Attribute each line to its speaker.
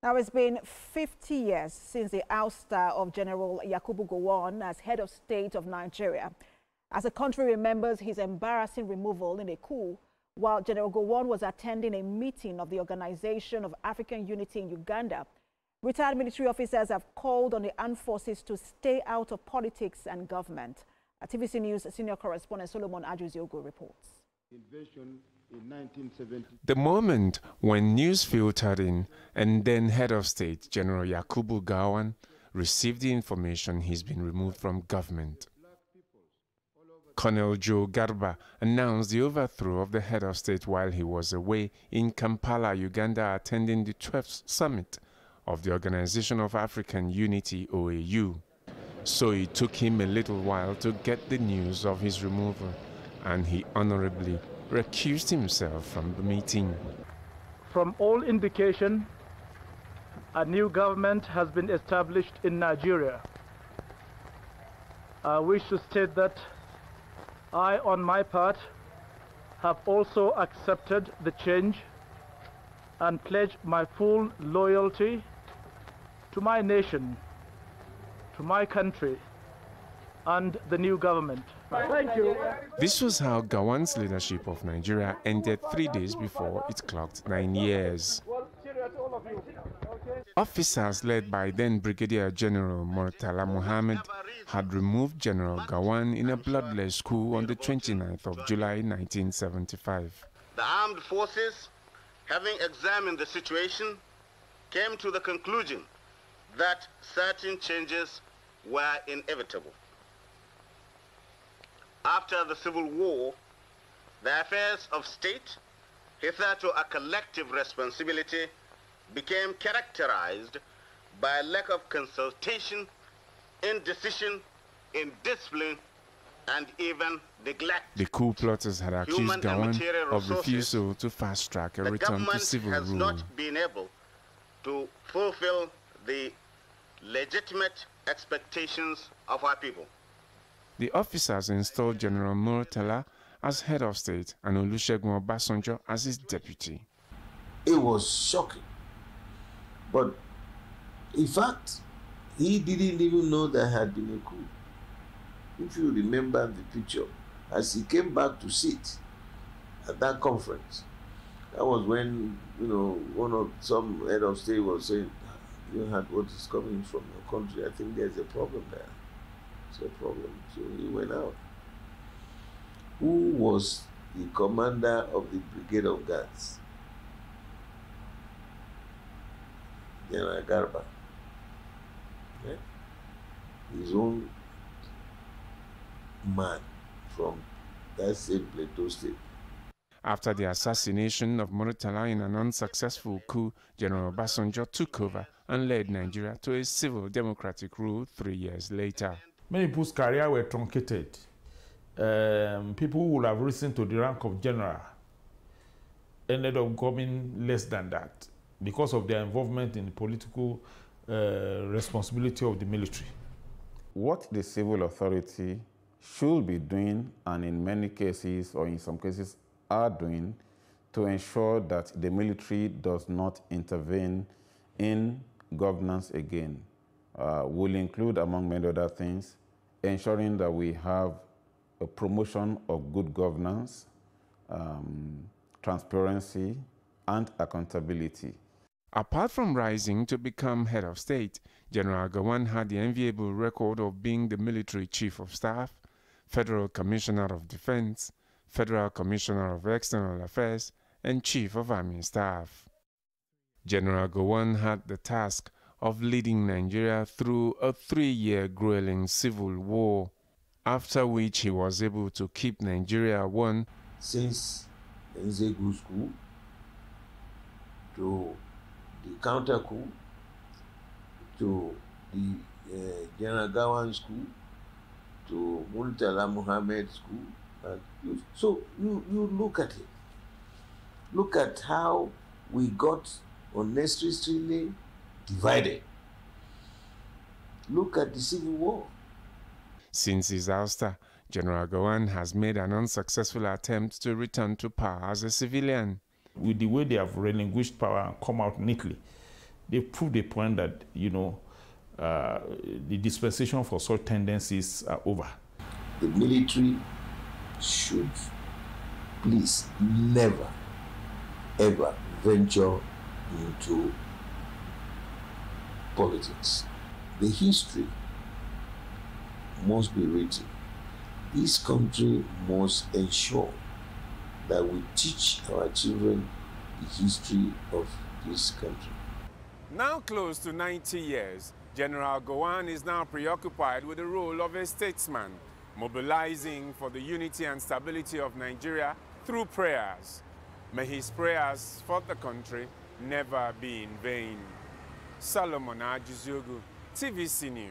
Speaker 1: Now, it's been 50 years since the ouster of General Yakubu Gowon as head of state of Nigeria, as the country remembers his embarrassing removal in a coup while General Gowon was attending a meeting of the Organization of African Unity in Uganda. Retired military officers have called on the armed forces to stay out of politics and government. TVC News senior correspondent Solomon Ajuziogo reports.
Speaker 2: Invasion in 1970.
Speaker 3: The moment when news filtered in and then head of state General Yakubu Gowon received the information he's been removed from government. Colonel Joe Garba announced the overthrow of the head of state while he was away in Kampala, Uganda, attending the 12th summit of the Organization of African Unity, OAU. So it took him a little while to get the news of his removal, and he honorably recused himself from the meeting.
Speaker 4: From all indication, a new government has been established in Nigeria. I wish to state that I, on my part, have also accepted the change and pledged my full loyalty to my nation, to my country, and the new government. Thank you.
Speaker 3: This was how Gowon's leadership of Nigeria ended 3 days before it clocked 9 years. Officers led by then Brigadier General Murtala Muhammad had removed General Gowon in a bloodless coup on the 29th of July 1975.
Speaker 5: The armed forces, having examined the situation, came to the conclusion that certain changes were inevitable. After the Civil War, the affairs of state, hitherto a collective responsibility, became characterized by a lack of consultation, indecision, indiscipline, and even neglect.
Speaker 3: The coup plotters had accused Gowon of refusal to fast-track a return to civil rule.
Speaker 5: The government has not been able to fulfill the legitimate expectations of our people.
Speaker 3: The officers installed General Murtala as head of state and Olusegun Obasanjo as his deputy.
Speaker 2: It was shocking. But in fact, he didn't even know there had been a coup. If you remember the picture, as he came back to sit at that conference, that was when, some head of state was saying, you heard what is coming from your country. I think there's a problem there. It's a problem. So he went out. Who was the commander of the Brigade of Guards? General Garba. Yeah? His own man from that same Plateau State.
Speaker 3: After the assassination of Murtala in an unsuccessful coup, General Obasanjo took over and led Nigeria to a civil democratic rule 3 years later.
Speaker 6: Many people's careers were truncated. People who would have risen to the rank of general ended up coming less than that because of their involvement in the political responsibility of the military.
Speaker 7: What the civil authority should be doing, and in many cases, or in some cases, are doing to ensure that the military does not intervene in governance again, will include, among many other things, ensuring that we have a promotion of good governance, transparency, and accountability.
Speaker 3: Apart from rising to become head of state, General Gowon had the enviable record of being the military chief of staff, Federal Commissioner of Defense, Federal Commissioner of External Affairs, and Chief of Army Staff. General Gowon had the task of leading Nigeria through a 3-year grueling civil war, after which he was able to keep Nigeria one.
Speaker 2: Since the Nzegu school to the counter coup to the General Gowon school to Murtala Muhammad school. So you look at it. Look at how we got unnecessarily divided. Look at the Civil War.
Speaker 3: Since his ouster, General Gowon has made an unsuccessful attempt to return to power as a civilian.
Speaker 6: With the way they have relinquished power and come out neatly, they proved the point that, you know, the dispensation for such tendencies are over.
Speaker 2: The military should please never, ever venture into politics. The history must be written. This country must ensure that we teach our children the history of this country.
Speaker 3: Now close to 90 years, General Gowon is now preoccupied with the role of a statesman, mobilizing for the unity and stability of Nigeria through prayers. May his prayers for the country never be in vain. Solomon Ajiziogu, TVC News.